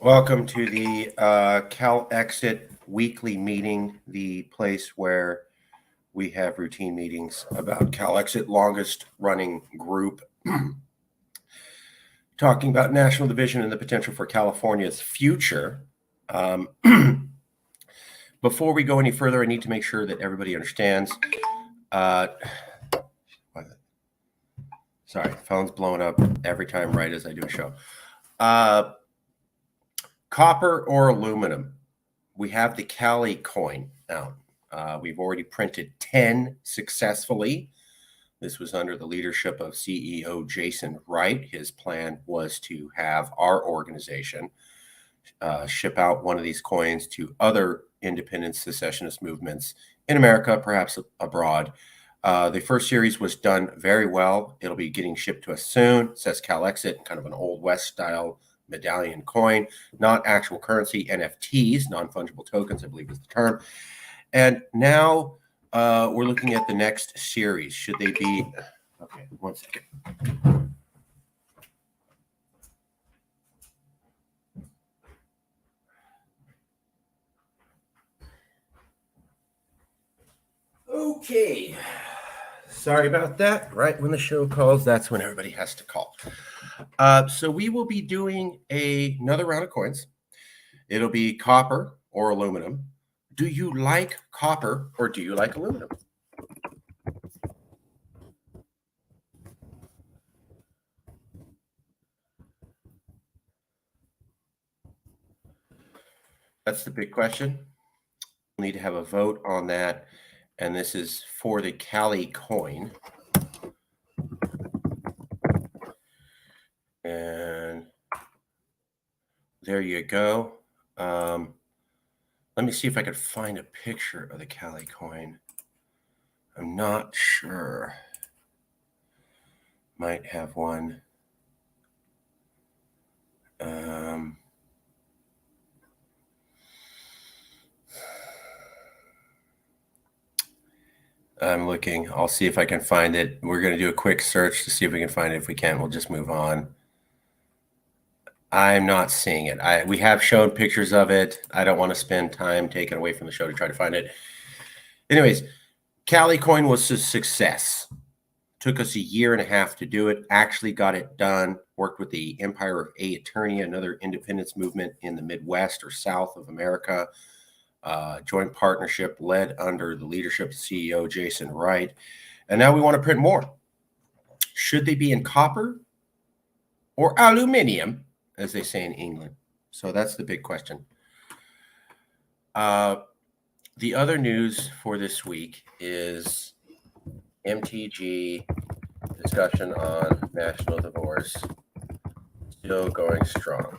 Welcome to the Calexit weekly meeting, the place where we have routine meetings about Calexit, longest running group, talking about national division and the potential for California's future. Before we go any further, I need to make sure that everybody understands. Sorry, phone's blowing up every time right as I do a show. Copper or aluminum? We have the Cali coin out. We've already printed 10 successfully. This was under the leadership of CEO Jason Wright. His plan was to have our organization ship out one of these coins to other independent secessionist movements in America, perhaps abroad. The first series was done very well. It'll be getting shipped to us soon. It says Calexit, kind of an Old West style medallion coin, not actual currency, NFTs, non-fungible tokens, I believe is the term. And now we're looking at the next series. Should they be, okay, one second. Okay, sorry about that. Right when the show calls, that's when everybody has to call. So we will be doing another round of coins. It'll be copper or aluminum. Do you like copper or do you like aluminum? That's the big question. We'll need to have a vote on that. And this is for the Cali coin. And there you go. Let me see if I could find a picture of the Cali coin. I'm not sure. Might have one. I'm looking. I'll see if I can find it. We're going to do a quick search to see if we can find it. If we can't, we'll just move on. I'm not seeing it. We have shown pictures of it. I don't want to spend time taken away from the show to try to find it. Anyways, Cali coin was a success. Took us 1.5 years to do it. Actually got it done. Worked with the Empire of A Attorney, another independence movement in the Midwest or South of America. Joint partnership led under the leadership of CEO Jason Wright. And now we want to print more. Should they be in copper or aluminium, as they say in England? So that's the big question. The other news for this week is MTG discussion on national divorce still going strong.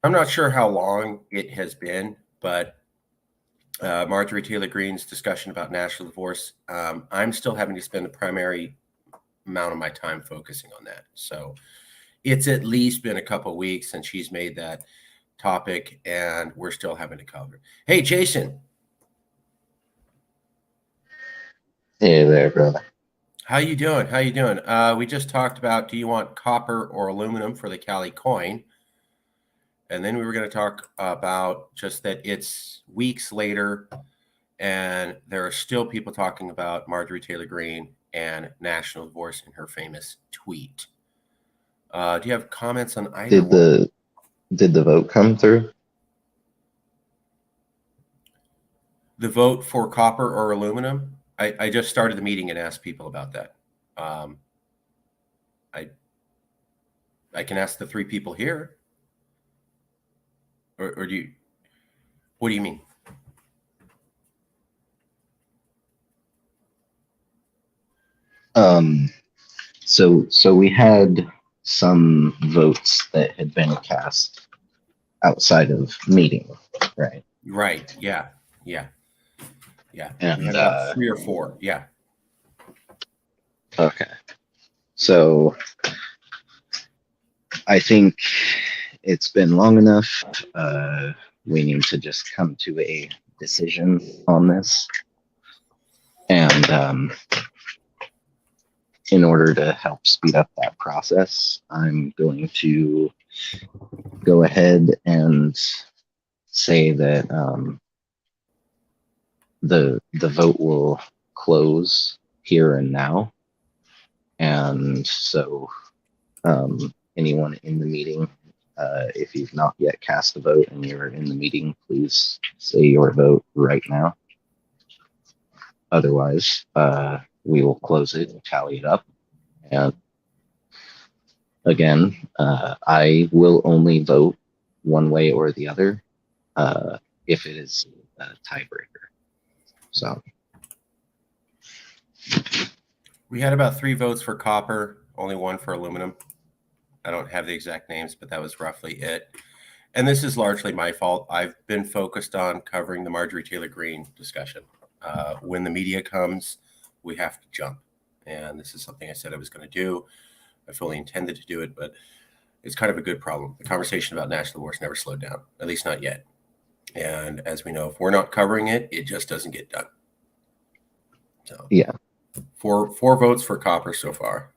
I'm not sure how long it has been, but Marjorie Taylor Greene's discussion about national divorce, I'm still having to spend the primary amount of my time focusing on that. So it's at least been a couple of weeks since she's made that topic, and we're still having to cover it. Hey, Jason. Hey there, brother. How you doing? How you doing? We just talked about, do you want copper or aluminum for the Cali coin? And then we were going to talk about just that it's weeks later, and there are still people talking about Marjorie Taylor Greene and national divorce in her famous tweet. Do you have comments on either? Did the vote come through? The vote for copper or aluminum? I just started the meeting and asked people about that. I can ask the 3 people here. Or do you, what do you mean? So we had some votes that had been cast outside of meeting, right? Right. Yeah. And we had about 3 or 4. Yeah. Okay. So I think it's been long enough. We need to just come to a decision on this. And in order to help speed up that process, I'm going to go ahead and say that the vote will close here and now, and so anyone in the meeting, if you've not yet cast a vote and you're in the meeting, please say your vote right now. Otherwise, we will close it and tally it up. And again, I will only vote one way or the other if it is a tiebreaker. So We had about 3 votes for copper, only 1 for aluminum. I don't have the exact names, but that was roughly it. And this is largely my fault. I've been focused on covering the Marjorie Taylor Greene discussion. When the media comes, we have to jump. And this is something I said I was going to do. I fully intended to do it, but it's kind of a good problem. The conversation about national divorce never slowed down, at least not yet. And as we know, if we're not covering it, it just doesn't get done. So yeah. 4 votes for copper so far.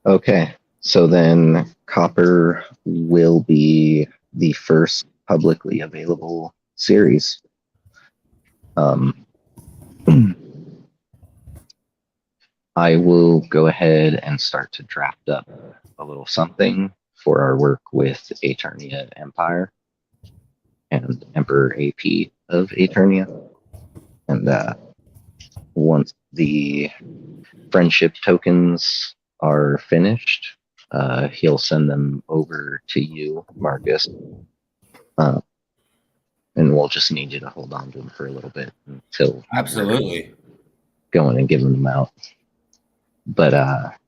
Okay. So then copper will be the first publicly available series. I will go ahead and start to draft up a little something for our work with Aeternia Empire and Emperor AP of Aeternia. And once the friendship tokens are finished, he'll send them over to you, Marcus. And we'll just need you to hold on to them for a little bit until Absolutely. going and giving them out. But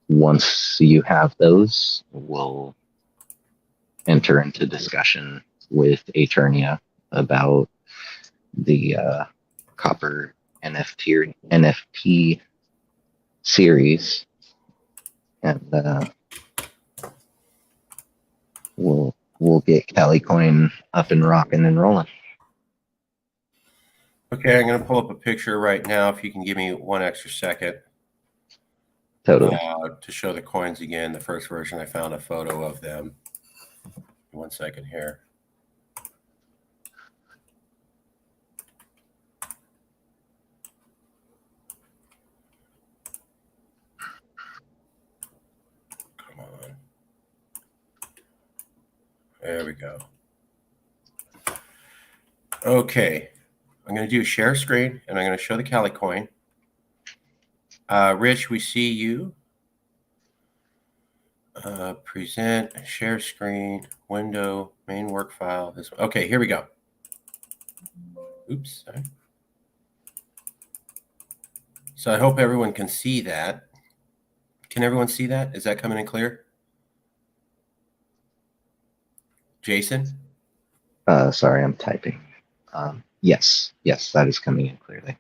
once you have those, we'll enter into discussion with Aeternia about the copper NFT series, and we'll get Calicoin up and rocking and rolling. Okay, I'm going to pull up a picture right now. If you can give me 1 extra second. Totally. To show the coins again, the first version, I found a photo of them. 1 second here. Come on. There we go. Okay. I'm going to do a share screen, and I'm going to show the Calicoin. Rich, we see you. Present, share screen, window, main work file. Okay, here we go. Oops, sorry. So I hope everyone can see that. Can everyone see that? Is that coming in clear? Jason? Sorry, I'm typing. Yes, that is coming in clearly.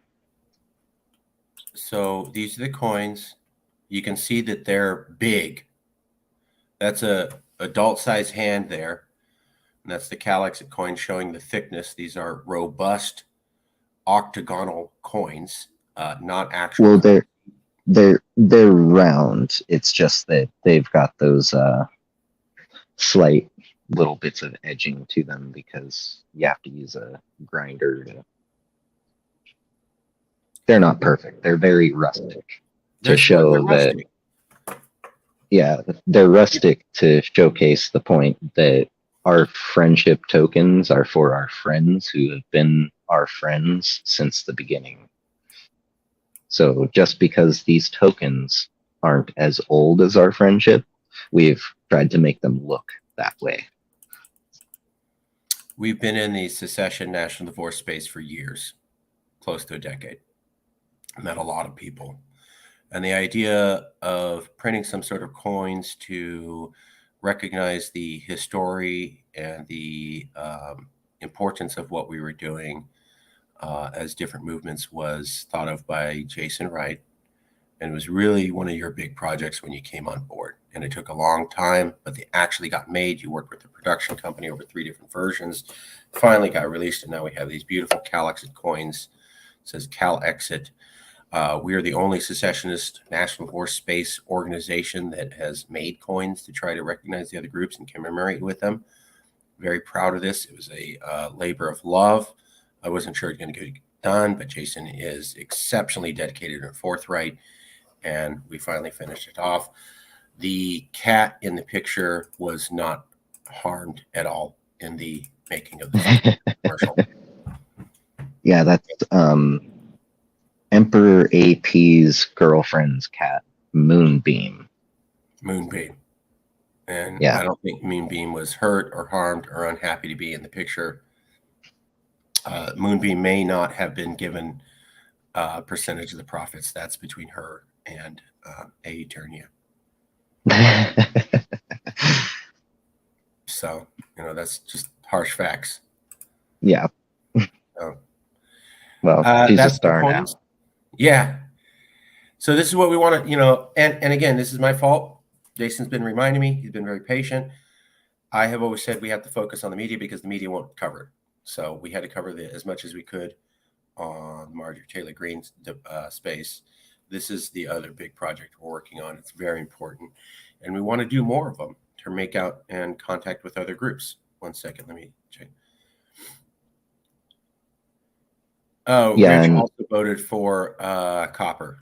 So these are the coins. You can see that they're big. That's a adult size hand there. And that's the Calexit coin showing the thickness. These are robust octagonal coins, not actual. Well, they're round. It's just that they've got those slight little bits of edging to them because you have to use a grinder to. They're not perfect. They're very rustic to show that. Yeah, they're rustic to showcase the point that our friendship tokens are for our friends who have been our friends since the beginning. So just because these tokens aren't as old as our friendship, we've tried to make them look that way. We've been in the secession national divorce space for years, close to a decade. Met a lot of people. And the idea of printing some sort of coins to recognize the history and the importance of what we were doing as different movements was thought of by Jason Wright. And it was really one of your big projects when you came on board. And it took a long time, but they actually got made. You worked with the production company over 3 different versions, finally got released. And now we have these beautiful Calexit coins. It says Calexit. We are the only secessionist national force space organization that has made coins to try to recognize the other groups and commemorate with them. Very proud of this. It was a labor of love. I wasn't sure it was going to get done, but Jason is exceptionally dedicated and forthright, and we finally finished it off. The cat in the picture was not harmed at all in the making of the commercial. Yeah, that's Emperor AP's girlfriend's cat, Moonbeam. Moonbeam. And Yeah. I don't think Moonbeam was hurt or harmed or unhappy to be in the picture. Moonbeam may not have been given a percentage of the profits. That's between her and Aeternia. So, that's just harsh facts. Yeah. So, well, she's a that's star now. Yeah. So this is what we want to, and again, this is my fault. Jason's been reminding me. He's been very patient. I have always said we have to focus on the media because the media won't cover it. So we had to cover as much as we could on Marjorie Taylor Greene's space. This is the other big project we're working on. It's very important. And we want to do more of them to make out and contact with other groups. One second, let me check. Oh, yeah, Rich also voted for copper.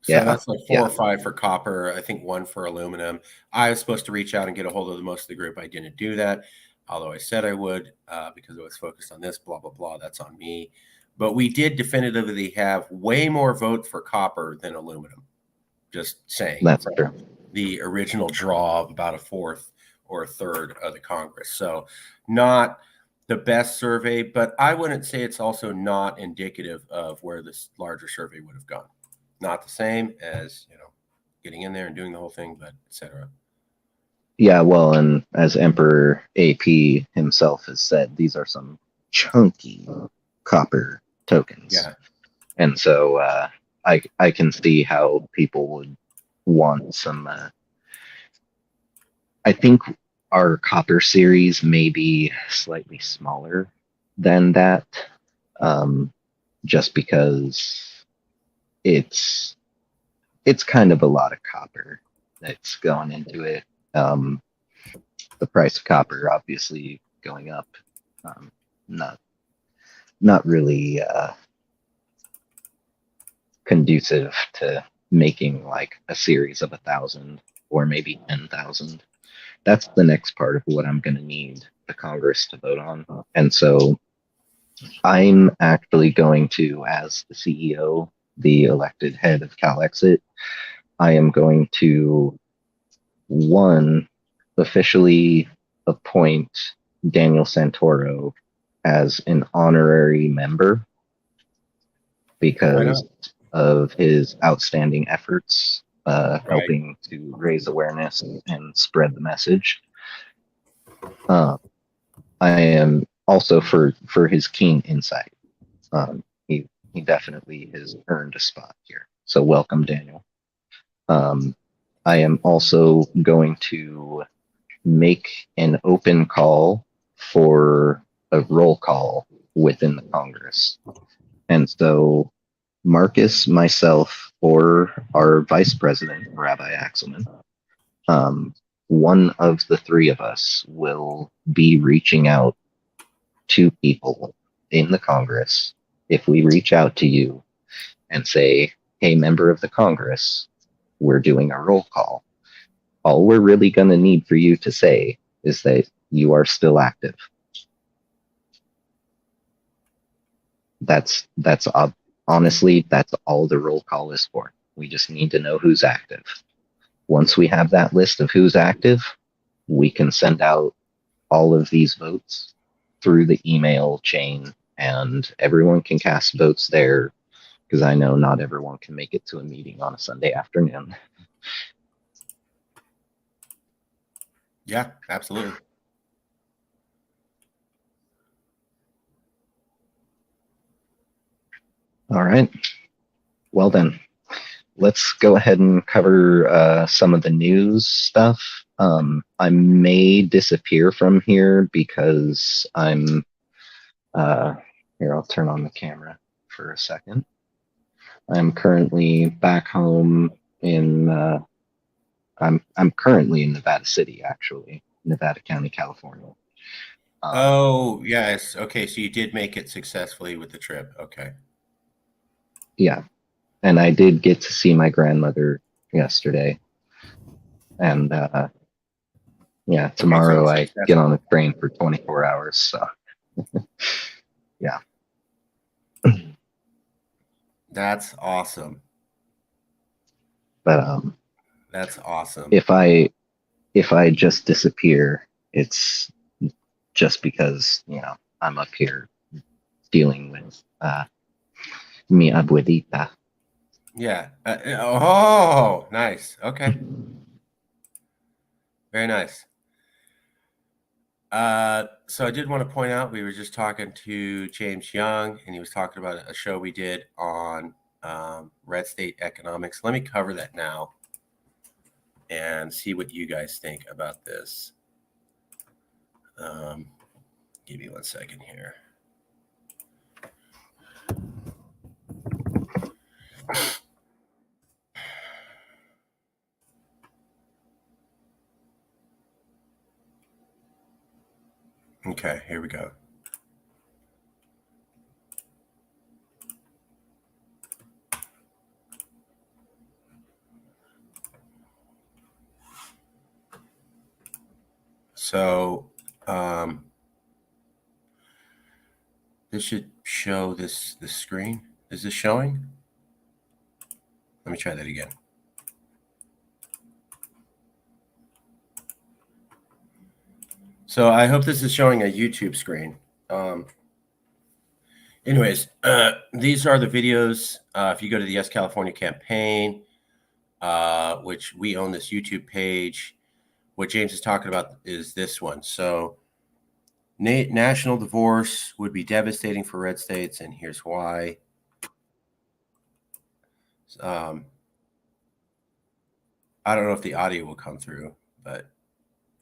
So yeah, that's like 4 or 5 for copper. I think 1 for aluminum. I was supposed to reach out and get a hold of most of the group. I didn't do that, although I said I would because I was focused on this, blah, blah, blah. That's on me. But we did definitively have way more votes for copper than aluminum. Just saying. That's true. The original draw of about 1/4 or 1/3 of the Congress. So not the best survey, but I wouldn't say it's also not indicative of where this larger survey would have gone. Not the same as, getting in there and doing the whole thing, but etc. Yeah, well, and as Emperor AP himself has said, these are some chunky copper tokens. Yeah. And so I can see how people would want some. I think our copper series may be slightly smaller than that, just because it's kind of a lot of copper that's going into it. The price of copper obviously going up, not really conducive to making like a series of 1,000 or maybe 10,000. That's the next part of what I'm going to need the Congress to vote on. And so I'm actually going to, as the CEO, the elected head of Calexit, I am going to, one, officially appoint Daniel Santoro as an honorary member because of his outstanding efforts helping to raise awareness and spread the message. I am also for his keen insight. He definitely has earned a spot here. So welcome, Daniel. I am also going to make an open call for a roll call within the Congress. And so Marcus, myself, or our vice president, Rabbi Axelman, one of the three of us will be reaching out to people in the Congress. If we reach out to you and say, hey, member of the Congress, we're doing a roll call, all we're really going to need for you to say is that you are still active. That's honestly, that's all the roll call is for. We just need to know who's active. Once we have that list of who's active, we can send out all of these votes through the email chain, and everyone can cast votes there, because I know not everyone can make it to a meeting on a Sunday afternoon. Yeah, absolutely. All right. Well then, let's go ahead and cover some of the news stuff. I may disappear from here because I'm here. I'll turn on the camera for a second. I'm currently back home in I'm currently in Nevada City, actually, Nevada County, California. Oh, yes. Okay, so you did make it successfully with the trip. Okay. Yeah, and I did get to see my grandmother yesterday, and yeah, Okay, so it tomorrow was I get on successful. a train for 24 hours. So yeah, That's awesome. but That's awesome. if I just disappear, it's just because I'm up here dealing with mi abuelita. Yeah. Oh, nice. Okay. Very nice. So I did want to point out we were just talking to James Young, and he was talking about a show we did on red state economics. Let me cover that now and see what you guys think about this. Give me 1 second here. Okay, here we go. So this should show this screen. Is this showing? Let me try that again. So I hope this is showing a YouTube screen. Anyways, these are the videos. If you go to the Yes California campaign, which we own this YouTube page, what James is talking about is this one. So national divorce would be devastating for red states, and here's why. Um, I don't know if the audio will come through, but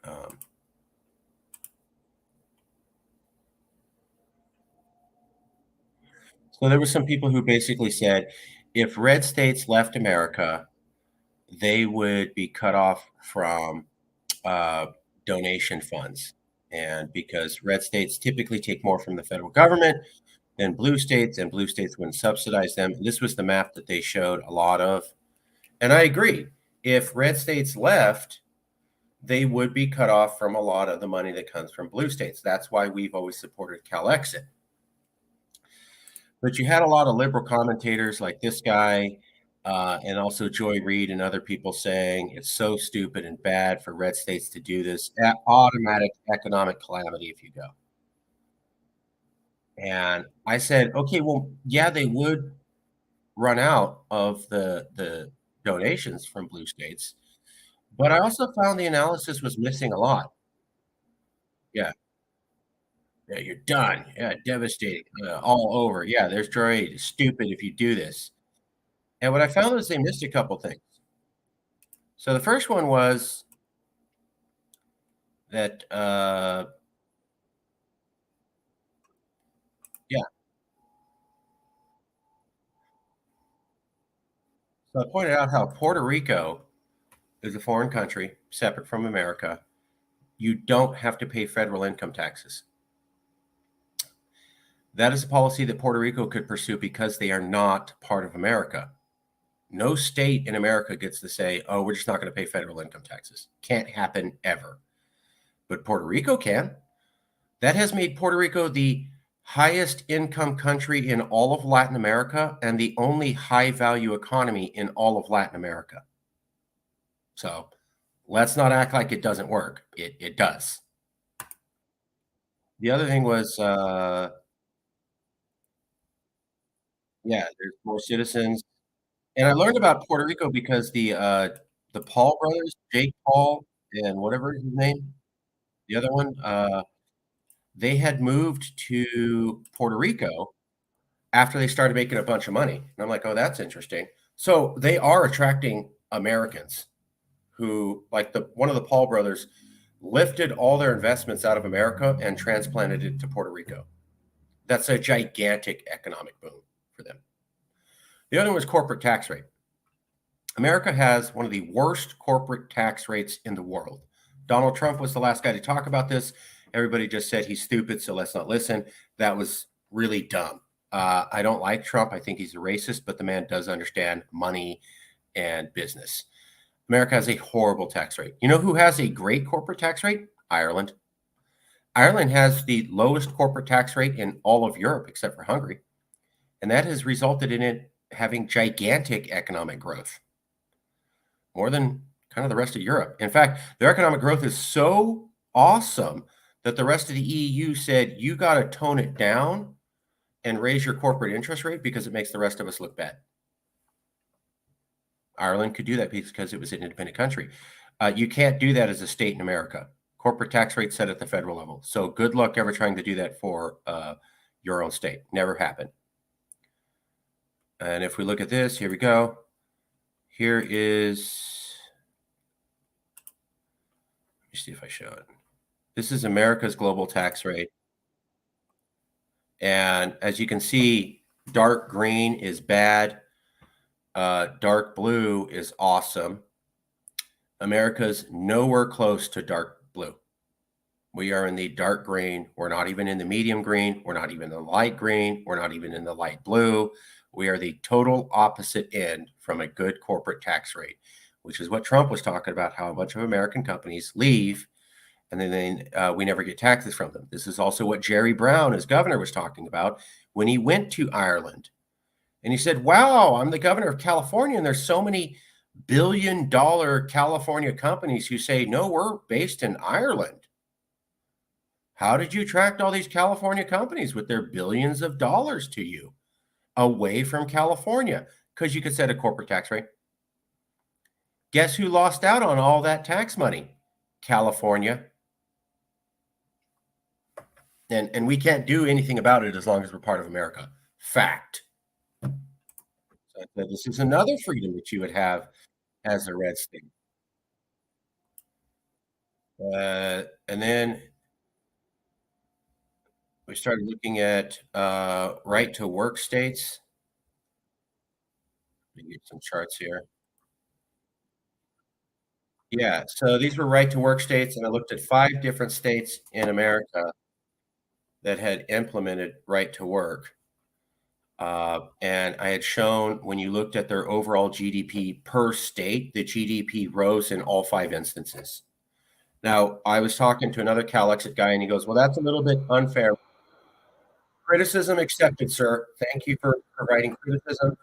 so there were some people who basically said if red states left America, they would be cut off from uh, donation funds. And because red states typically take more from the federal government than blue states, and blue states wouldn't subsidize them. And this was the map that they showed a lot of. And I agree. If red states left, they would be cut off from a lot of the money that comes from blue states. That's why we've always supported Calexit. But you had a lot of liberal commentators like this guy, and also Joy Reid and other people saying it's so stupid and bad for red states to do this. Automatic economic calamity if you go. And I said, okay, well, yeah, they would run out of the donations from blue states, but I also found the analysis was missing a lot. Yeah, yeah, you're done. Yeah, devastating, all over. Yeah, there's Joy Reid. It's stupid if you do this. And what I found was they missed a couple things. So the first one was that, yeah. So I pointed out how Puerto Rico is a foreign country separate from America. You don't have to pay federal income taxes. That is a policy that Puerto Rico could pursue because they are not part of America. No state in America gets to say, oh, we're just not going to pay federal income taxes. Can't happen ever. But Puerto Rico can. That has made Puerto Rico the highest income country in all of Latin America and the only high value economy in all of Latin America. So let's not act like it doesn't work. It does. The other thing was, yeah, there's more citizens. And I learned about Puerto Rico because the Paul brothers, Jake Paul and whatever his name, the other one, they had moved to Puerto Rico after they started making a bunch of money. And I'm like, oh, that's interesting. So they are attracting Americans who, like one of the Paul brothers, lifted all their investments out of America and transplanted it to Puerto Rico. That's a gigantic economic boom for them. The other one was corporate tax rate. America has one of the worst corporate tax rates in the world. Donald Trump was the last guy to talk about this. Everybody just said he's stupid, so let's not listen. That was really dumb. I don't like Trump. I think he's a racist, but the man does understand money and business. America has a horrible tax rate. You know who has a great corporate tax rate? Ireland. Ireland has the lowest corporate tax rate in all of Europe, except for Hungary. And that has resulted in it having gigantic economic growth, more than kind of the rest of Europe. In fact, their economic growth is so awesome that the rest of the EU said, you got to tone it down and raise your corporate interest rate because it makes the rest of us look bad. Ireland could do that because it was an independent country. You can't do that as a state in America. Corporate tax rate set at the federal level. So good luck ever trying to do that for your own state. Never happened. And if we look at this, here we go. Here is, let me see if I show it. This is America's global tax rate. And as you can see, dark green is bad. Dark blue is awesome. America's nowhere close to dark blue. We are in the dark green. We're not even in the medium green. We're not even in the light green. We're not even in the light blue. We are the total opposite end from a good corporate tax rate, which is what Trump was talking about, how a bunch of American companies leave and then we never get taxes from them. This is also what Jerry Brown, as governor, was talking about when he went to Ireland. And he said, wow, I'm the governor of California, and there's so many billion-dollar California companies who say, no, we're based in Ireland. How did you attract all these California companies with their billions of dollars to you away from California? Because you could set a corporate tax rate. Guess who lost out on all that tax money? California. And we can't do anything about it as long as we're part of America. Fact. So this is another freedom that you would have as a red state. And then we started looking at right to work states. Let me get some charts here. Yeah, so these were right to work states, and I looked at 5 different states in America that had implemented right to work. And I had shown when you looked at their overall GDP per state, the GDP rose in all 5 instances. Now, I was talking to another Calexit guy, and he goes, well, that's a little bit unfair. Criticism accepted, sir. Thank you for providing criticism.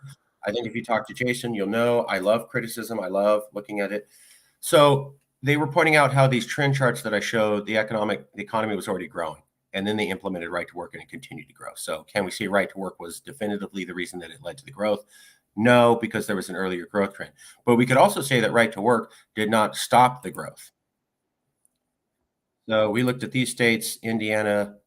I think if you talk to Jason, you'll know I love criticism. I love looking at it. So they were pointing out how these trend charts that I showed, the economy was already growing. And then they implemented right to work and it continued to grow. So can we say right to work was definitively the reason that it led to the growth? No, because there was an earlier growth trend. But we could also say that right to work did not stop the growth. So we looked at these states, Indiana,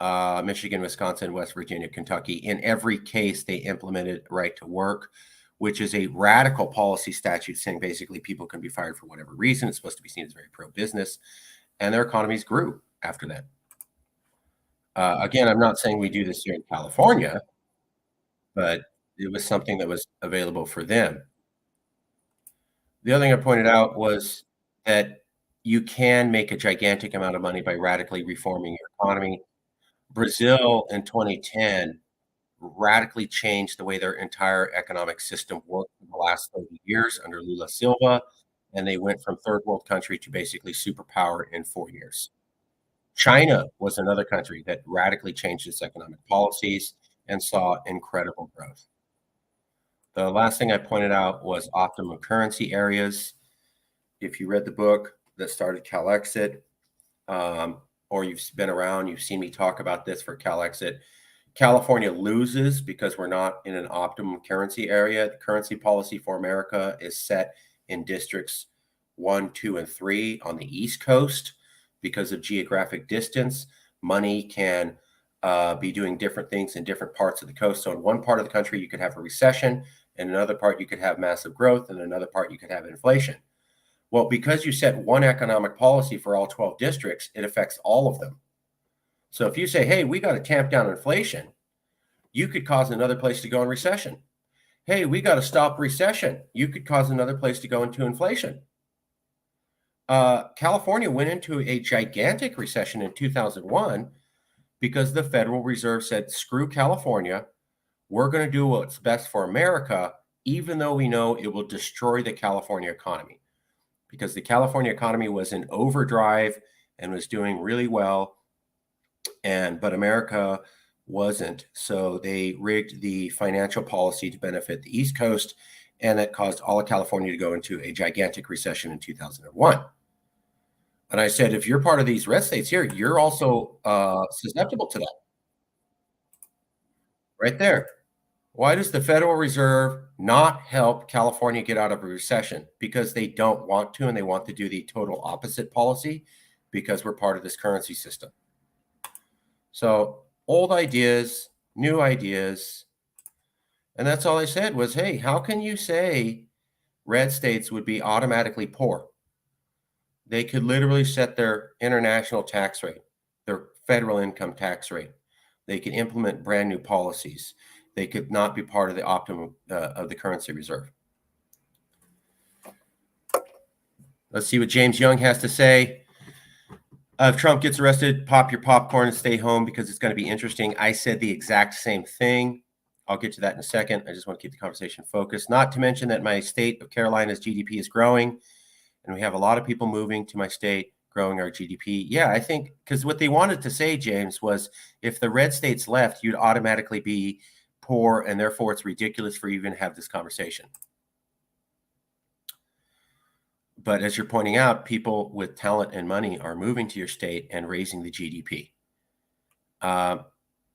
Michigan, Wisconsin, West Virginia, Kentucky. In every case, they implemented right to work, which is a radical policy statute saying basically people can be fired for whatever reason. It's supposed to be seen as very pro-business. And their economies grew after that. Again, I'm not saying we do this here in California, but it was something that was available for them. The other thing I pointed out was that you can make a gigantic amount of money by radically reforming your economy. Brazil in 2010 radically changed the way their entire economic system worked in the last 30 years under Lula Silva, and they went from third world country to basically superpower in 4 years. China was another country that radically changed its economic policies and saw incredible growth. The last thing I pointed out was optimum currency areas. If you read the book that started Calexit, or you've been around, you've seen me talk about this for Calexit, California loses because we're not in an optimum currency area. The currency policy for America is set in districts 1, 2, and 3 on the East Coast. Because of geographic distance, money can be doing different things in different parts of the coast. So in one part of the country, you could have a recession. In another part, you could have massive growth. In another part, you could have inflation. Well, because you set one economic policy for all 12 districts, it affects all of them. So if you say, hey, we got to tamp down inflation, you could cause another place to go in recession. hey, we got to stop recession. You could cause another place to go into inflation. California went into a gigantic recession in 2001 because the Federal Reserve said, screw California. We're going to do what's best for America, even though we know it will destroy the California economy. Because the California economy was in overdrive and was doing really well, but America wasn't. So they rigged the financial policy to benefit the East Coast, and that caused all of California to go into a gigantic recession in 2001. And I said, if you're part of these red states here, you're also susceptible to that. Right there. Why does the Federal Reserve not help California get out of a recession? Because they don't want to, and they want to do the total opposite policy because we're part of this currency system. So old ideas, new ideas. And that's all I said was, hey, how can you say red states would be automatically poor? They could literally set their international tax rate, their federal income tax rate. They could implement brand new policies. They could not be part of the optimum of the currency reserve. Let's see what James Young has to say. If Trump gets arrested, pop your popcorn and stay home because it's going to be interesting. I said the exact same thing. I'll get to that in a second. I just want to keep the conversation focused. Not to mention that my state of Carolina's GDP is growing, and we have a lot of people moving to my state, growing our GDP. Yeah, I think because what they wanted to say, James, was if the red states left, you'd automatically be poor, and therefore it's ridiculous for you even to have this conversation. But as you're pointing out, people with talent and money are moving to your state and raising the GDP.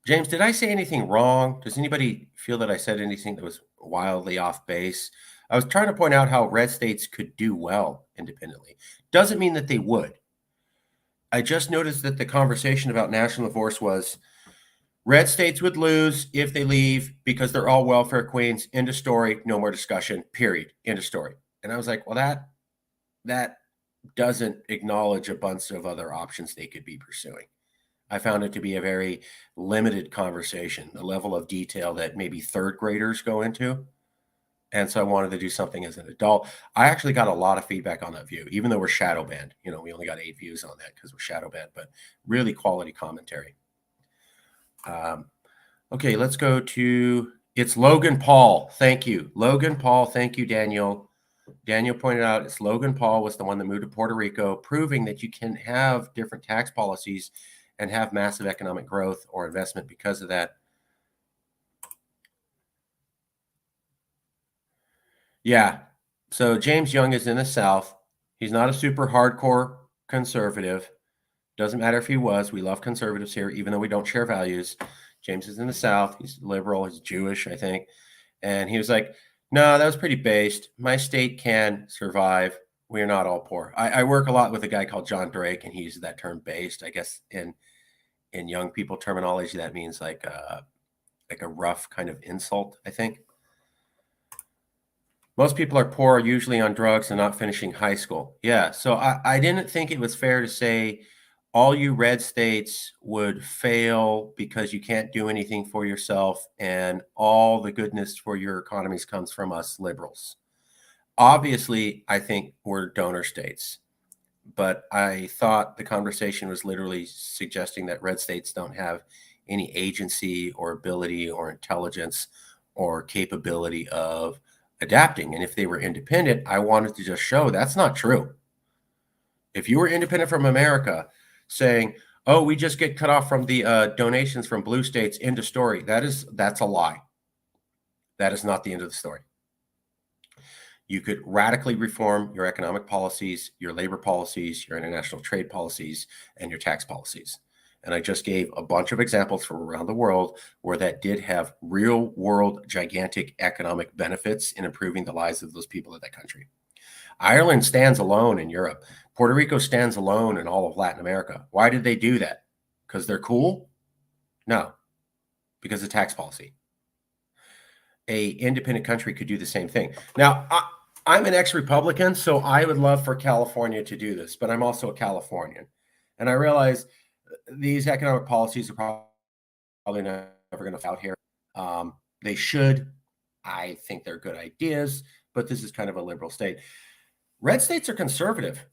James, did I say anything wrong? Does anybody feel that I said anything that was wildly off base? I was trying to point out how red states could do well independently. Doesn't mean that they would. I just noticed that the conversation about national divorce was red states would lose if they leave because they're all welfare queens. End of story. No more discussion. Period. End of story. And I was like, well, that doesn't acknowledge a bunch of other options they could be pursuing. I found it to be a very limited conversation, a level of detail that maybe third graders go into. And so I wanted to do something as an adult. I actually got a lot of feedback on that view, even though we're shadow banned. You know, we only got 8 views on that because we're shadow banned, but really quality commentary. Okay, let's go to, it's Logan Paul. Thank you. Logan Paul. Thank you, Daniel. Daniel pointed out it's Logan Paul was the one that moved to Puerto Rico, proving that you can have different tax policies and have massive economic growth or investment because of that. Yeah. So James Young is in the South. He's not a super hardcore conservative. Doesn't matter if he was. We love conservatives here, even though we don't share values. James is in the South. He's liberal. He's Jewish, I think. And he was like, no, that was pretty based. My state can survive. We're not all poor. I work a lot with a guy called John Drake, and he uses that term based. I guess in young people terminology, that means like a rough kind of insult, I think. Most people are poor, usually on drugs and not finishing high school. Yeah. So I didn't think it was fair to say all you red states would fail because you can't do anything for yourself and all the goodness for your economies comes from us liberals. Obviously, I think we're donor states, but I thought the conversation was literally suggesting that red states don't have any agency or ability or intelligence or capability of adapting. And if they were independent, I wanted to just show that's not true. If you were independent from America, saying, oh, we just get cut off from the donations from blue states, end of story. That's a lie. That is not the end of the story. You could radically reform your economic policies, your labor policies, your international trade policies, and your tax policies. And I just gave a bunch of examples from around the world where that did have real world gigantic economic benefits in improving the lives of those people of that country. Ireland stands alone in Europe. Puerto Rico stands alone in all of Latin America. Why did they do that? Because they're cool? No, because of tax policy. A independent country could do the same thing. Now, I'm an ex-Republican, so I would love for California to do this, but I'm also a Californian. And I realize these economic policies are probably never going to out here. They should. I think they're good ideas, but this is kind of a liberal state. Red states are conservative.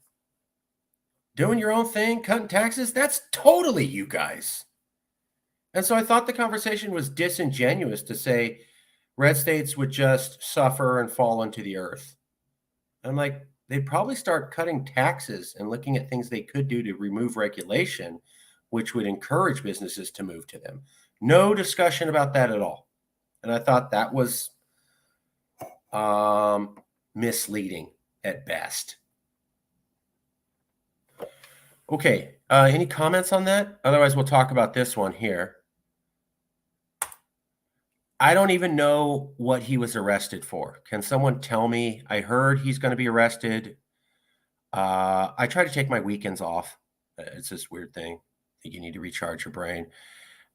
Doing your own thing, cutting taxes, that's totally you guys. And so I thought the conversation was disingenuous to say red states would just suffer and fall into the earth. I'm like, they'd probably start cutting taxes and looking at things they could do to remove regulation, which would encourage businesses to move to them. No discussion about that at all. And I thought that was misleading at best. Okay, any comments on that? Otherwise, we'll talk about this one here. I don't even know what he was arrested for. Can someone tell me? I heard he's going to be arrested. I try to take my weekends off. It's this weird thing. I think you need to recharge your brain.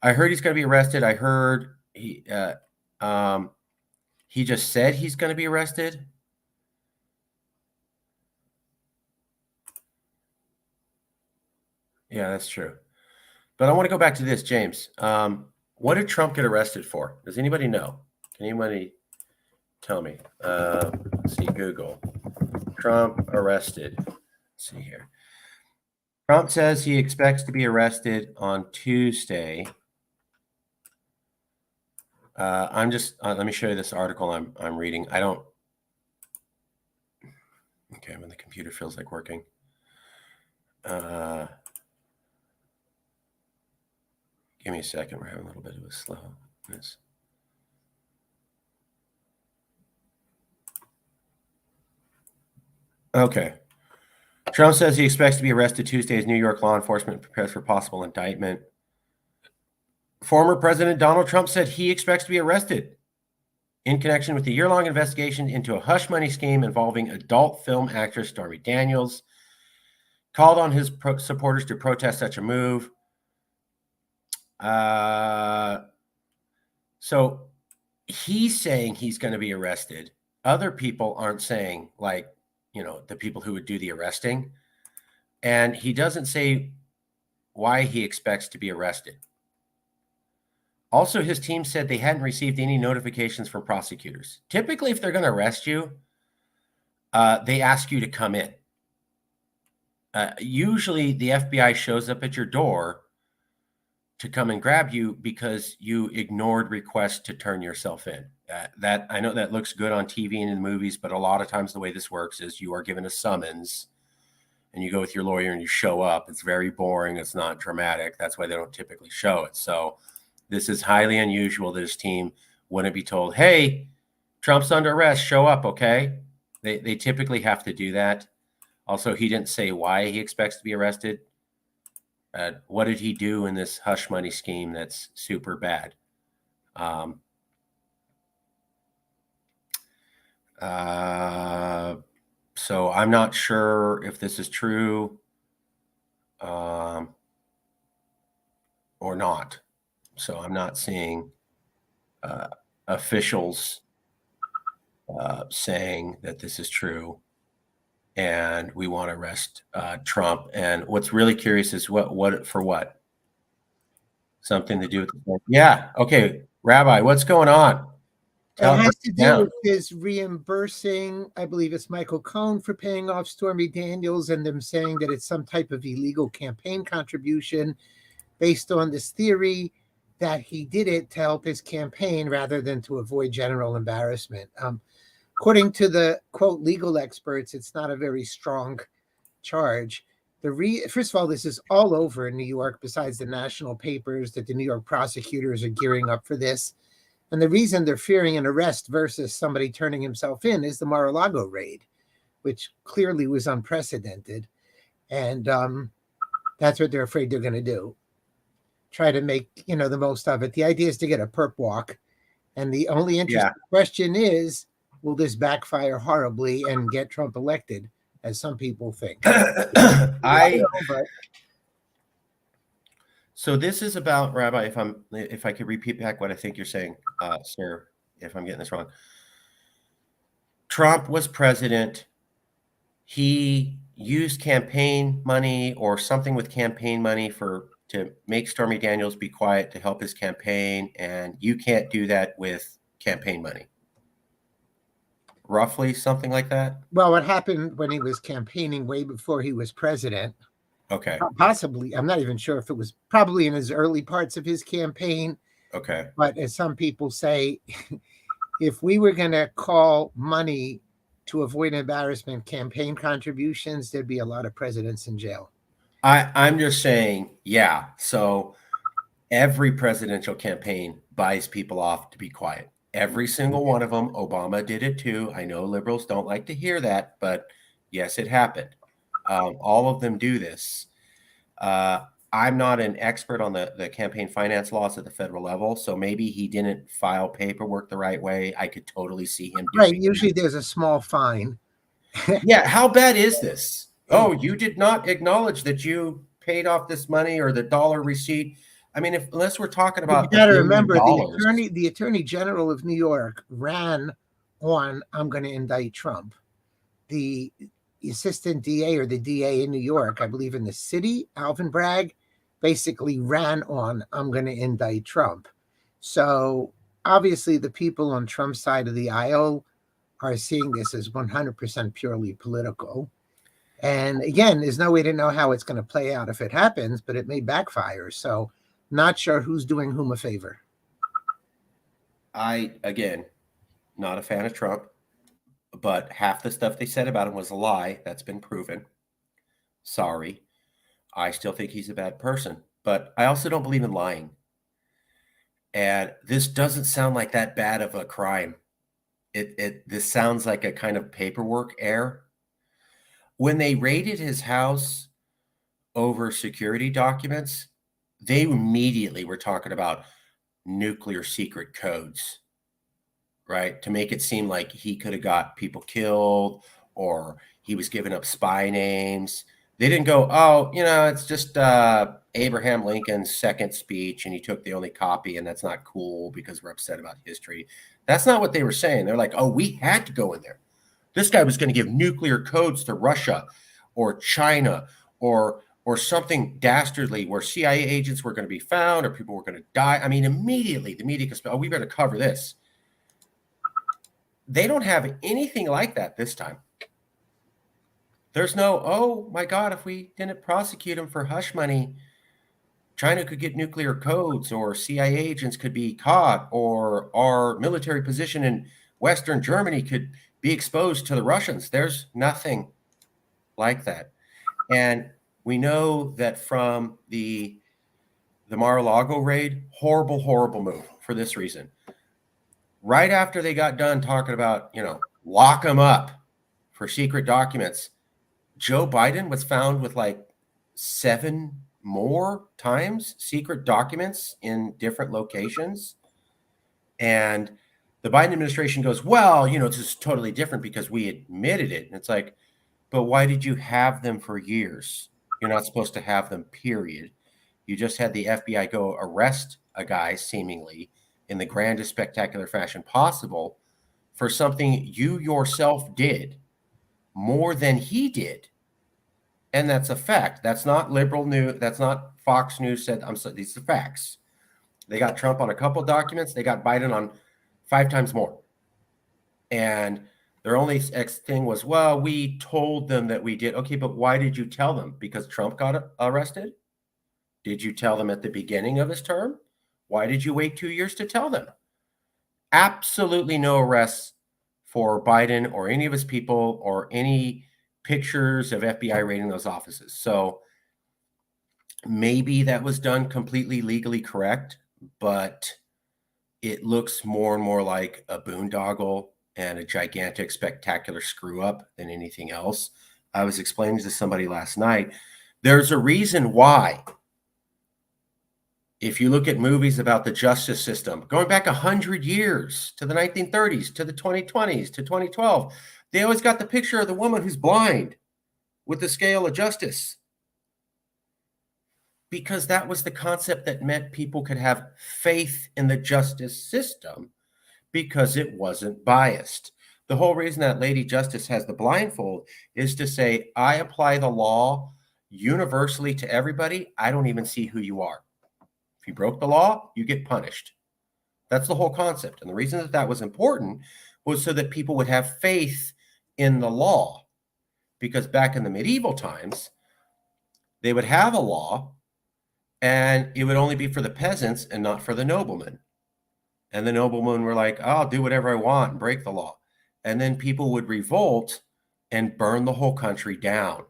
I heard he's going to be arrested. I heard he just said he's going to be arrested. Yeah, that's true. But I want to go back to this, James. What did Trump get arrested for? Does anybody know? Can anybody tell me? Let's see, Google. Trump arrested. Let's see here. Trump says he expects to be arrested on Tuesday. I'm just, let me show you this article I'm reading. Okay, when the computer feels like working. Give me a second. We're having a little bit of a slowness. Okay. Trump says he expects to be arrested Tuesday as New York law enforcement prepares for possible indictment. Former President Donald Trump said he expects to be arrested in connection with the year-long investigation into a hush money scheme involving adult film actress Stormy Daniels. Called on his supporters to protest such a move. So he's saying he's going to be arrested. Other people aren't saying, like, the people who would do the arresting. And he doesn't say why he expects to be arrested. Also, his team said they hadn't received any notifications from prosecutors. Typically, if they're going to arrest you, they ask you to come in. Usually, the FBI shows up at your door to come and grab you because you ignored requests to turn yourself in. That I know that looks good on TV and in movies, but a lot of times the way this works is you are given a summons and you go with your lawyer and you show up. It's very boring. It's not dramatic. That's why they don't typically show it. So this is highly unusual that his team wouldn't be told, hey, Trump's under arrest, show up, okay? They typically have to do that. Also, he didn't say why he expects to be arrested. What did he do in this hush money scheme that's super bad? So I'm not sure if this is true or not. So I'm not seeing officials saying that this is true and we want to arrest Trump. And what's really curious is what for what? Something to do with the yeah. Okay, Rabbi, what's going on? It has to do with his reimbursing, I believe it's Michael Cohen for paying off Stormy Daniels and them saying that it's some type of illegal campaign contribution based on this theory that he did it to help his campaign rather than to avoid general embarrassment. According to the, quote, legal experts, it's not a very strong charge. First of all, this is all over in New York besides the national papers that the New York prosecutors are gearing up for this. And the reason they're fearing an arrest versus somebody turning himself in is the Mar-a-Lago raid, which clearly was unprecedented. And that's what they're afraid they're going to do. Try to make, the most of it. The idea is to get a perp walk. And the only interesting question is, will this backfire horribly and get Trump elected, as some people think? So this is about, Rabbi, if I could repeat back what I think you're saying, sir, if I'm getting this wrong. Trump was president. He used campaign money or something with campaign money to make Stormy Daniels be quiet to help his campaign, and you can't do that with campaign money. roughly something like that? Well, what happened when he was campaigning way before he was president? Okay. Possibly, I'm not even sure if it was probably in his early parts of his campaign. Okay. But as some people say, if we were going to call money to avoid embarrassment campaign contributions, there'd be a lot of presidents in jail. I'm just saying, yeah. So every presidential campaign buys people off to be quiet. Every single one of them. Obama did it too. I know liberals don't like to hear that, but yes, it happened. All of them do this. I'm not an expert on the campaign finance laws at the federal level, so maybe he didn't file paperwork the right way. I could totally see him doing Right. Usually there's a small fine. Yeah, how bad is this? Oh, you did not acknowledge that you paid off this money or the dollar receipt. I mean, unless we're talking You about got to $1 remember billion. the attorney general of New York ran on I'm going to indict Trump. The assistant DA or the DA in New York, I believe in the city, Alvin Bragg, basically ran on I'm going to indict Trump. So obviously the people on Trump's side of the aisle are seeing this as 100% purely political. And again, there's no way to know how it's going to play out if it happens, but it may backfire. So not sure who's doing whom a favor. Again, not a fan of Trump, but half the stuff they said about him was a lie. That's been proven. Sorry. I still think he's a bad person, but I also don't believe in lying. And this doesn't sound like that bad of a crime. This sounds like a kind of paperwork error. When they raided his house over security documents, they immediately were talking about nuclear secret codes, right? To make it seem like he could have got people killed or he was giving up spy names. They didn't go, oh, it's just Abraham Lincoln's second speech and he took the only copy and that's not cool because we're upset about history. That's not what they were saying. They're like, oh, we had to go in there. This guy was going to give nuclear codes to Russia or China or something dastardly where CIA agents were going to be found or people were going to die. I mean, immediately the media goes, oh, we better cover this. They don't have anything like that this time. There's no, oh my God, if we didn't prosecute him for hush money, China could get nuclear codes or CIA agents could be caught or our military position in Western Germany could be exposed to the Russians. There's nothing like that. And we know that from the Mar-a-Lago raid, horrible, horrible move for this reason. Right after they got done talking about, lock them up for secret documents, Joe Biden was found with like 7 more times secret documents in different locations. And the Biden administration goes, well, it's just totally different because we admitted it. And it's like, but why did you have them for years? You're not supposed to have them, period. You just had the FBI go arrest a guy seemingly in the grandest spectacular fashion possible for something you yourself did more than he did. And that's a fact. That's not liberal news. That's not Fox News said. I'm sorry, these are facts. They got Trump on a couple documents. They got Biden on 5 times more. And their only thing was, well, we told them that we did. Okay, but why did you tell them? Because Trump got arrested? Did you tell them at the beginning of his term? Why did you wait 2 years to tell them? Absolutely no arrests for Biden or any of his people or any pictures of FBI raiding those offices. So maybe that was done completely legally correct, but it looks more and more like a boondoggle and a gigantic, spectacular screw up than anything else. I was explaining to somebody last night, there's a reason why. If you look at movies about the justice system, going back 100 years to the 1930s, to the 2020s, to 2012, they always got the picture of the woman who's blind with the scale of justice. Because that was the concept that meant people could have faith in the justice system because it wasn't biased. The whole reason that Lady Justice has the blindfold is to say, I apply the law universally to everybody. I don't even see who you are. If you broke the law, you get punished. That's the whole concept. And the reason that was important was so that people would have faith in the law. Because back in the medieval times, they would have a law and it would only be for the peasants and not for the noblemen. And the noblemen were like, oh, I'll do whatever I want and break the law. And then people would revolt and burn the whole country down.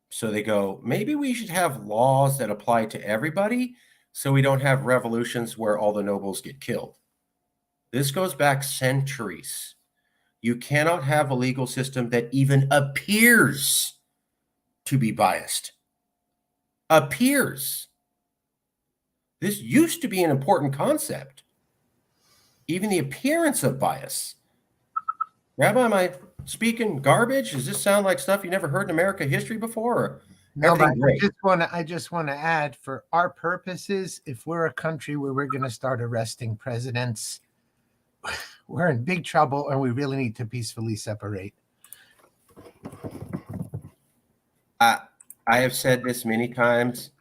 So they go, maybe we should have laws that apply to everybody so we don't have revolutions where all the nobles get killed. This goes back centuries. You cannot have a legal system that even appears to be biased. Appears. This used to be an important concept. Even the appearance of bias. Rabbi, am I speaking garbage? Does this sound like stuff you never heard in American history before? No, but I just want to add, for our purposes, if we're a country where we're going to start arresting presidents, we're in big trouble, and we really need to peacefully separate. I have said this many times.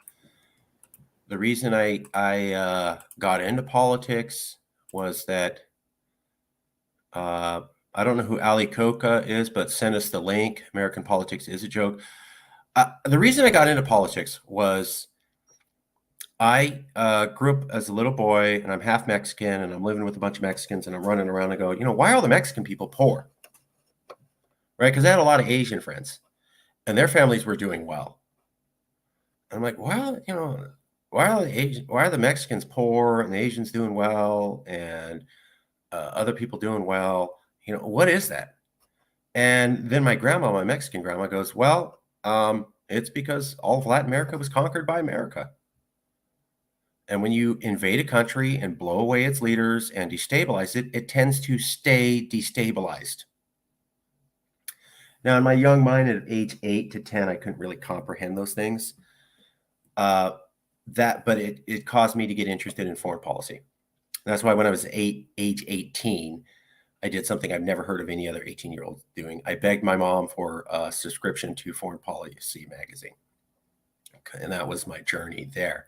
The reason I got into politics was that I don't know who Ali Coca is, but send us the link. American politics is a joke. The reason I got into politics was I grew up as a little boy, and I'm half Mexican, and I'm living with a bunch of Mexicans, and I'm running around and go, why are all the Mexican people poor? Right? Because I had a lot of Asian friends, and their families were doing well. I'm like, well, why are the Mexicans poor and the Asians doing well and other people doing well? What is that? And then my Mexican grandma goes, well, it's because all of Latin America was conquered by America. And when you invade a country and blow away its leaders and destabilize it, it tends to stay destabilized. Now, in my young mind at age 8 to 10, I couldn't really comprehend those things. But it caused me to get interested in foreign policy. And that's why when I was age 18, I did something I've never heard of any other 18-year-old doing. I begged my mom for a subscription to Foreign Policy magazine. Okay, and that was my journey there.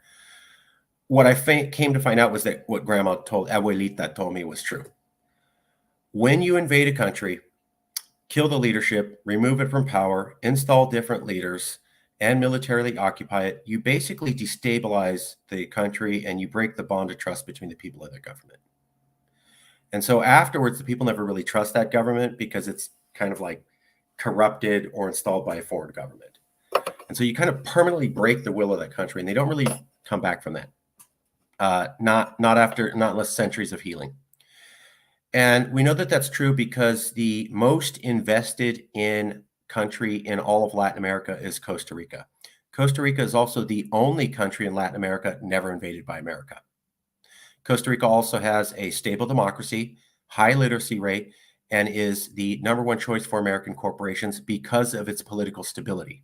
What I came to find out was that what Abuelita told me was true. When you invade a country, kill the leadership, remove it from power, install different leaders, and militarily occupy it, you basically destabilize the country and you break the bond of trust between the people and their government. And so afterwards, the people never really trust that government because it's kind of like corrupted or installed by a foreign government. And so you kind of permanently break the will of that country, and they don't really come back from that. Not unless centuries of healing. And we know that that's true because the most invested in country in all of Latin America is Costa Rica. Costa Rica is also the only country in Latin America never invaded by America. Costa Rica also has a stable democracy, high literacy rate, and is the #1 choice for American corporations because of its political stability.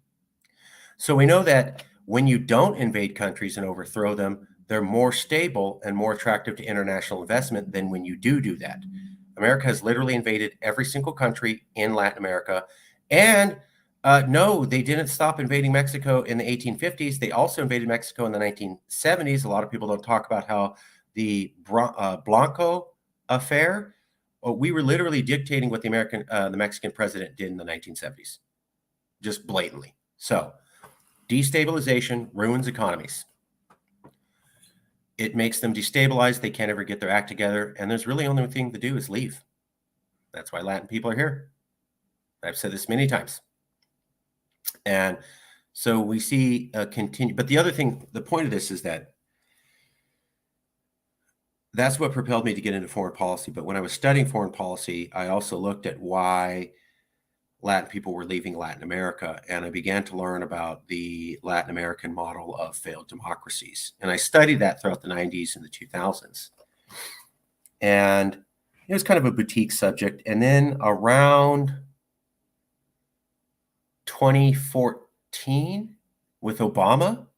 So we know that when you don't invade countries and overthrow them, they're more stable and more attractive to international investment than when you do that. America has literally invaded every single country in Latin America. And no, they didn't stop invading Mexico in the 1850s. They also invaded Mexico in the 1970s. A lot of people don't talk about how the Blanco affair, we were literally dictating what the Mexican president did in the 1970s, just blatantly. So destabilization ruins economies. It makes them destabilized. They can't ever get their act together. And there's really only thing to do is leave. That's why Latin people are here. I've said this many times. And so we see continue. But the other thing, the point of this is that's what propelled me to get into foreign policy. But when I was studying foreign policy, I also looked at why Latin people were leaving Latin America. And I began to learn about the Latin American model of failed democracies. And I studied that throughout the 90s and the 2000s. And it was kind of a boutique subject. And then around 2014 with Obama,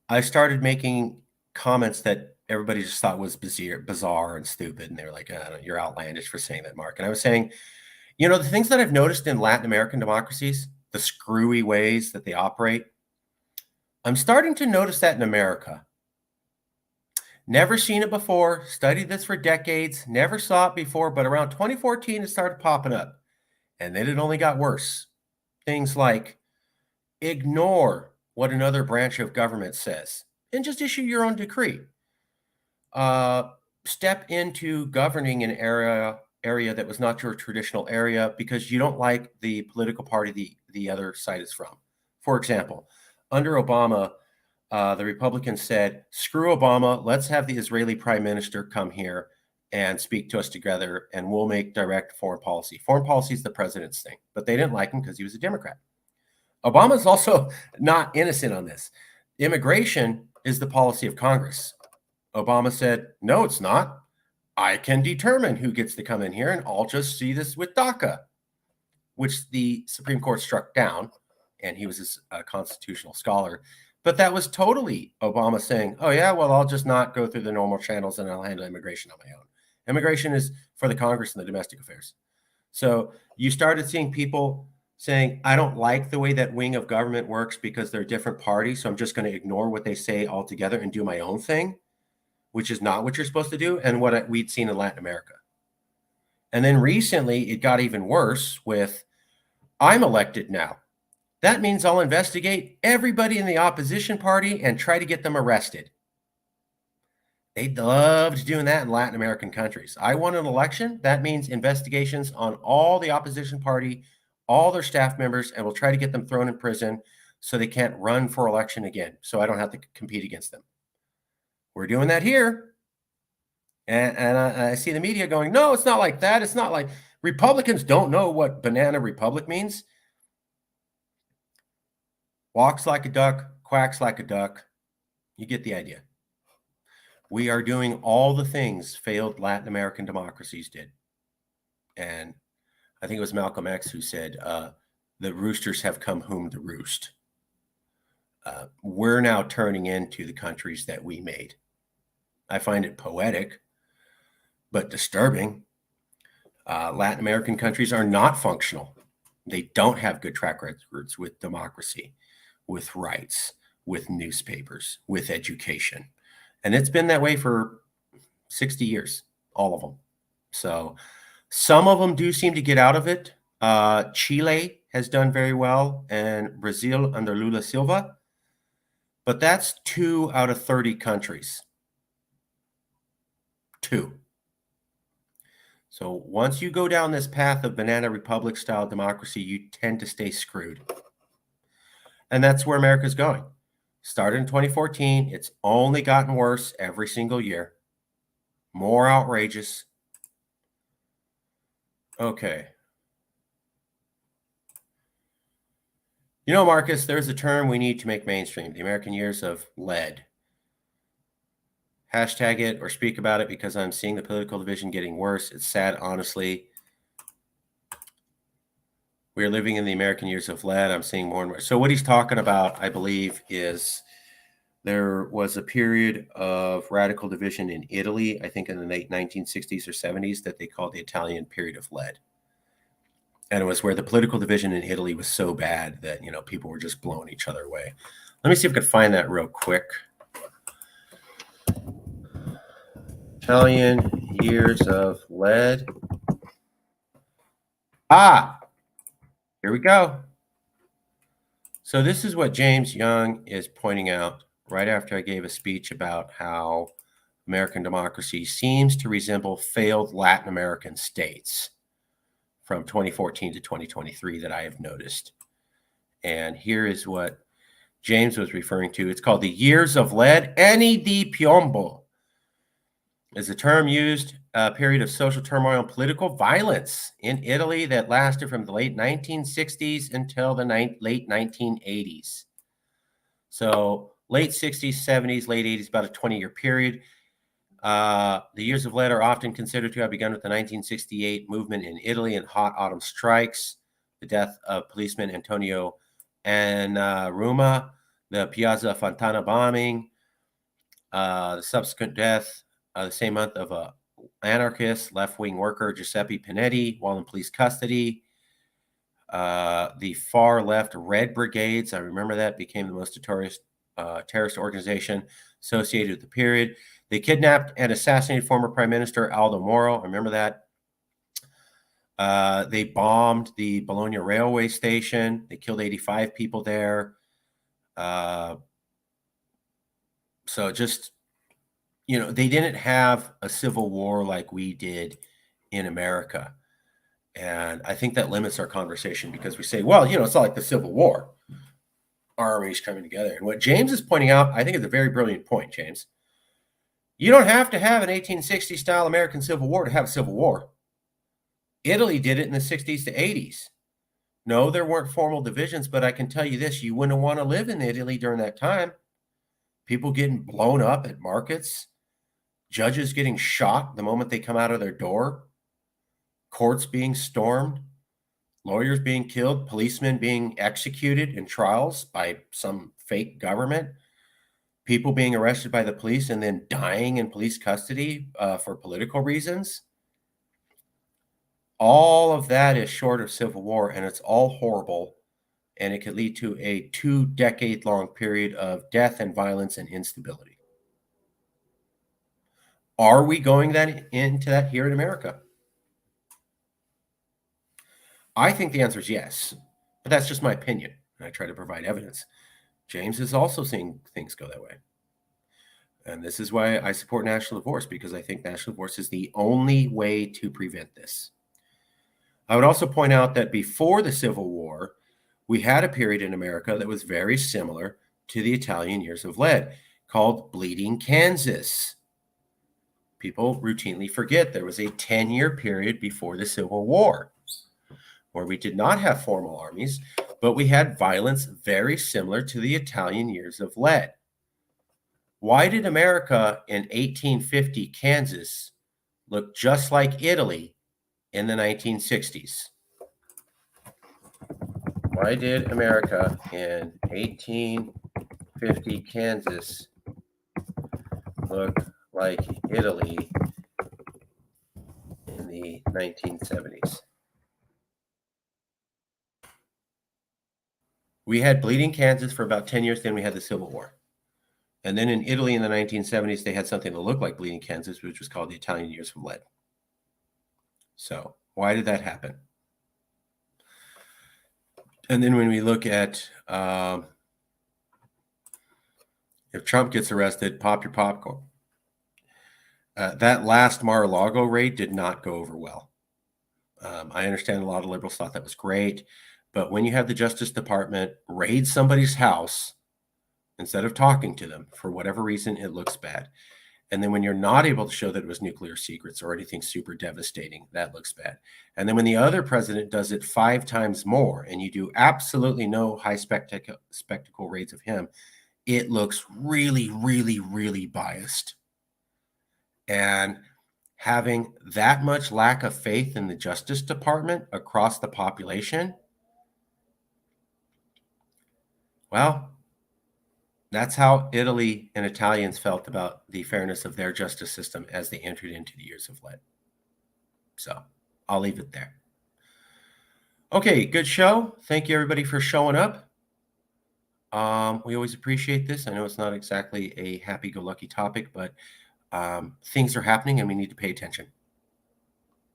I started making comments that everybody just thought was bizarre and stupid. And they were like, you're outlandish for saying that, Mark. And I was saying, the things that I've noticed in Latin American democracies, the screwy ways that they operate, I'm starting to notice that in America. Never seen it before, studied this for decades, never saw it before, but around 2014, it started popping up. And then it only got worse. Things like ignore what another branch of government says and just issue your own decree. Step into governing an area that was not your traditional area because you don't like the political party the other side is from. For example, under Obama, the Republicans said, screw Obama, let's have the Israeli prime minister come here and speak to us together, and we'll make direct foreign policy. Foreign policy is the president's thing, but they didn't like him because he was a Democrat. Obama's also not innocent on this. Immigration is the policy of Congress. Obama said, no, it's not. I can determine who gets to come in here, and I'll just see this with DACA, which the Supreme Court struck down, and he was a constitutional scholar. But that was totally Obama saying, oh, yeah, well, I'll just not go through the normal channels and I'll handle immigration on my own. Immigration is for the Congress and the domestic affairs. So you started seeing people saying, I don't like the way that wing of government works because they're different parties, so I'm just going to ignore what they say altogether and do my own thing, which is not what you're supposed to do, and what we'd seen in Latin America. And then recently, it got even worse with, I'm elected now. That means I'll investigate everybody in the opposition party and try to get them arrested. They loved doing that in Latin American countries. I won an election. That means investigations on all the opposition party, all their staff members, and we'll try to get them thrown in prison so they can't run for election again, so I don't have to compete against them. We're doing that here. And I see the media going, no, it's not like that. It's not like Republicans don't know what banana republic means. Walks like a duck, quacks like a duck. You get the idea. We are doing all the things failed Latin American democracies did. And I think it was Malcolm X who said, the roosters have come home to roost. We're now turning into the countries that we made. I find it poetic, but disturbing. Latin American countries are not functional. They don't have good track records with democracy, with rights, with newspapers, with education. And it's been that way for 60 years, all of them. So some of them do seem to get out of it. Chile has done very well, and Brazil under Lula Silva. But that's 2 out of 30 countries. 2. So once you go down this path of banana republic style democracy, you tend to stay screwed. And that's where America's going. Started in 2014. It's only gotten worse every single year. More outrageous. Okay. You know, Marcus, there's a term we need to make mainstream, the American years of lead. Hashtag it or speak about it because I'm seeing the political division getting worse. It's sad, honestly. We are living in the American years of lead. I'm seeing more and more. So what he's talking about, I believe, is there was a period of radical division in Italy, I think in the late 1960s or 70s, that they called the Italian period of lead. And it was where the political division in Italy was so bad that, you know, people were just blowing each other away. Let me see if I can find that real quick. Italian years of lead. Here we go. So this is what James Young is pointing out right after I gave a speech about how American democracy seems to resemble failed Latin American states from 2014 to 2023 that I have noticed. And here is what James was referring to. It's called the years of lead. Anni di piombo is a term used a period of social turmoil and political violence in Italy that lasted from the late 1960s until the late 1980s. So late 60s, 70s, late 80s, about a 20-year period. The years of lead are often considered to have begun with the 1968 movement in Italy and hot autumn strikes, the death of policeman Antonio Annaruma, the Piazza Fontana bombing, the subsequent death the same month of a anarchist left-wing worker Giuseppe Panetti while in police custody. The far left Red Brigades, I remember that, became the most notorious terrorist organization associated with the period. They kidnapped and assassinated former Prime Minister Aldo Moro. I remember that. They bombed the Bologna railway station. They killed 85 people there. So just, they didn't have a civil war like we did in America. And I think that limits our conversation because we say, well, it's not like the Civil War. Armies coming together. And what James is pointing out, I think is a very brilliant point, James. You don't have to have an 1860 style American Civil War to have a civil war. Italy did it in the 60s to 80s. No, there weren't formal divisions, but I can tell you this, you wouldn't want to live in Italy during that time. People getting blown up at markets, judges getting shot the moment they come out of their door, courts being stormed, lawyers being killed, policemen being executed in trials by some fake government, people being arrested by the police and then dying in police custody for political reasons. All of that is short of civil war, and it's all horrible, and it could lead to a 2-decade-long period of death and violence and instability. Are we going into that here in America? I think the answer is yes, but that's just my opinion, and I try to provide evidence. James is also seeing things go that way. And this is why I support national divorce, because I think national divorce is the only way to prevent this. I would also point out that before the Civil War, we had a period in America that was very similar to the Italian years of lead, called Bleeding Kansas. People routinely forget there was a 10-year period before the Civil War where we did not have formal armies, but we had violence very similar to the Italian years of lead. Why did America in 1850 Kansas look just like Italy in the 1960s? Why did America in 1850 Kansas look like Italy in the 1970s? We had Bleeding Kansas for about 10 years, then we had the Civil War. And then in Italy in the 1970s, they had something that looked like Bleeding Kansas, which was called the Italian Years of Lead. So why did that happen? And then when we look at if Trump gets arrested, pop your popcorn. That last Mar-a-Lago raid did not go over well. I understand a lot of liberals thought that was great, but when you have the Justice Department raid somebody's house instead of talking to them, for whatever reason, it looks bad. And then when you're not able to show that it was nuclear secrets or anything super devastating, that looks bad. And then when the other president does it 5 times more and you do absolutely no high spectacle raids of him, it looks really, really, really biased. And having that much lack of faith in the Justice Department across the population, well, that's how Italy and Italians felt about the fairness of their justice system as they entered into the years of lead. So I'll leave it there. Okay, good show. Thank you, everybody, for showing up. We always appreciate this. I know it's not exactly a happy-go-lucky topic, but things are happening and we need to pay attention.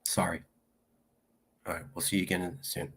Sorry. All right, we'll see you again soon.